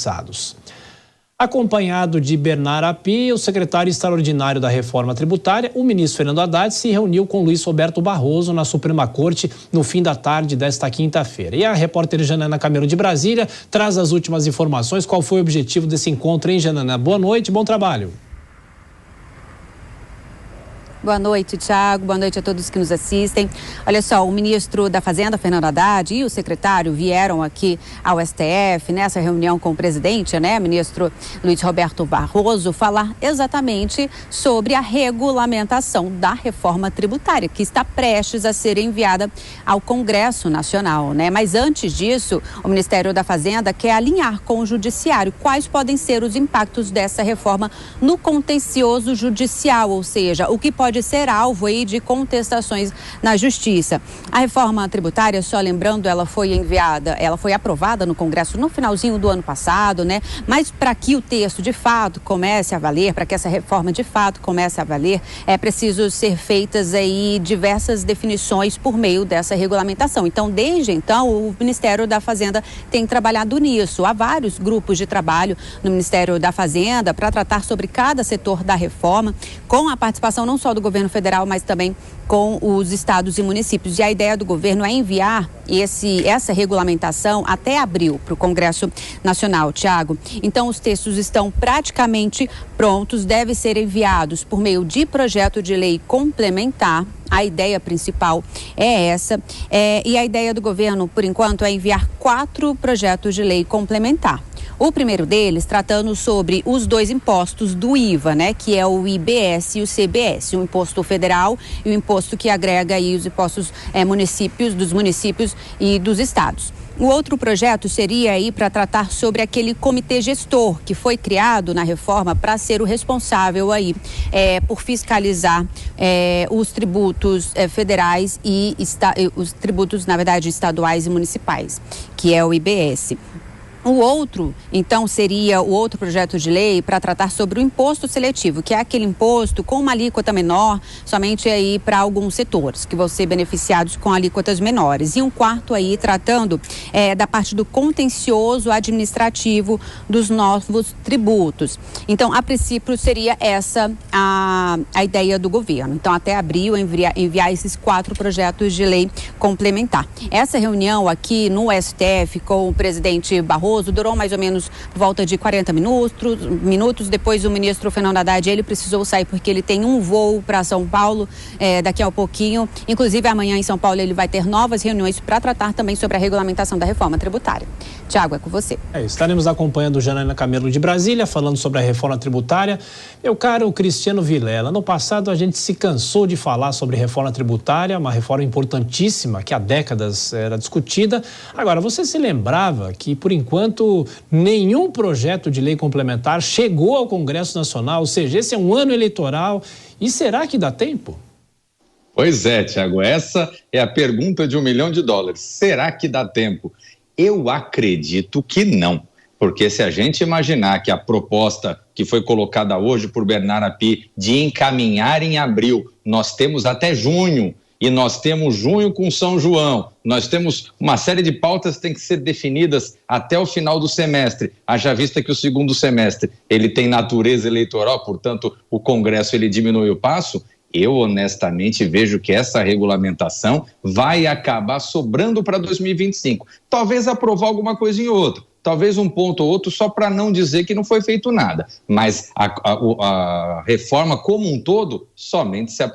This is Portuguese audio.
passados. Acompanhado de Bernard Api, o secretário extraordinário da Reforma Tributária, o ministro Fernando Haddad se reuniu com Luiz Roberto Barroso na Suprema Corte no fim da tarde desta quinta-feira. E a repórter Janaina Camelo de Brasília traz as últimas informações. Qual foi o objetivo desse encontro, hein, Janaina? Boa noite, bom trabalho. Boa noite, Thiago. Boa noite a todos que nos assistem. Olha só, o ministro da Fazenda, Fernando Haddad, e o secretário vieram aqui ao STF, nessa reunião com o presidente, ministro Luiz Roberto Barroso, falar exatamente sobre a regulamentação da reforma tributária, que está prestes a ser enviada ao Congresso Nacional, Mas antes disso, o Ministério da Fazenda quer alinhar com o Judiciário quais podem ser os impactos dessa reforma no contencioso judicial, ou seja, o que pode ser alvo aí de contestações na Justiça. A reforma tributária, só lembrando, ela foi aprovada no Congresso no finalzinho do ano passado, Mas para que o texto de fato comece a valer, para que essa reforma de fato comece a valer, é preciso ser feitas aí diversas definições por meio dessa regulamentação. Então, desde então, o Ministério da Fazenda tem trabalhado nisso. Há vários grupos de trabalho no Ministério da Fazenda para tratar sobre cada setor da reforma, com a participação não só do governo federal, mas também com os estados e municípios. E a ideia do governo é enviar essa regulamentação até abril para o Congresso Nacional, Thiago. Então, os textos estão praticamente prontos, devem ser enviados por meio de projeto de lei complementar. A ideia principal é essa. E a ideia do governo, por enquanto, é enviar 4 projetos de lei complementar. O primeiro deles tratando sobre os 2 impostos do IVA, que é o IBS e o CBS, o imposto federal e o imposto que agrega aí os impostos dos municípios e dos estados. O outro projeto seria aí para tratar sobre aquele comitê gestor que foi criado na reforma para ser o responsável aí por fiscalizar os tributos federais e os tributos, na verdade, estaduais e municipais, que é o IBS. O outro, então, seria o outro projeto de lei para tratar sobre o imposto seletivo, que é aquele imposto com uma alíquota menor, somente aí para alguns setores, que vão ser beneficiados com alíquotas menores. E um quarto aí tratando da parte do contencioso administrativo dos novos tributos. Então, a princípio, seria essa a ideia do governo. Então, até abril, enviar esses 4 projetos de lei complementar. Essa reunião aqui no STF com o presidente Barroso durou mais ou menos por volta de 40 minutos. Depois o ministro Fernando Haddad, ele precisou sair porque ele tem um voo para São Paulo daqui a pouquinho. Inclusive amanhã em São Paulo ele vai ter novas reuniões para tratar também sobre a regulamentação da reforma tributária. Tiago, é com você. Estaremos acompanhando Janaina Camelo de Brasília, falando sobre a reforma tributária. Meu caro Cristiano Vilela, no passado a gente se cansou de falar sobre reforma tributária, uma reforma importantíssima que há décadas era discutida. Agora, você se lembrava que, por enquanto, nenhum projeto de lei complementar chegou ao Congresso Nacional, ou seja, esse é um ano eleitoral. E será que dá tempo? Pois é, Tiago, essa é a pergunta de $1 milhão. Será que dá tempo? Eu acredito que não, porque se a gente imaginar que a proposta que foi colocada hoje por Bernard Api de encaminhar em abril, nós temos até junho, e nós temos junho com São João, nós temos uma série de pautas que têm que ser definidas até o final do semestre, haja vista que o segundo semestre ele tem natureza eleitoral, portanto o Congresso ele diminui o passo. Eu honestamente vejo que essa regulamentação vai acabar sobrando para 2025. Talvez aprovar alguma coisinha ou outra, talvez um ponto ou outro só para não dizer que não foi feito nada, mas a reforma como um todo somente se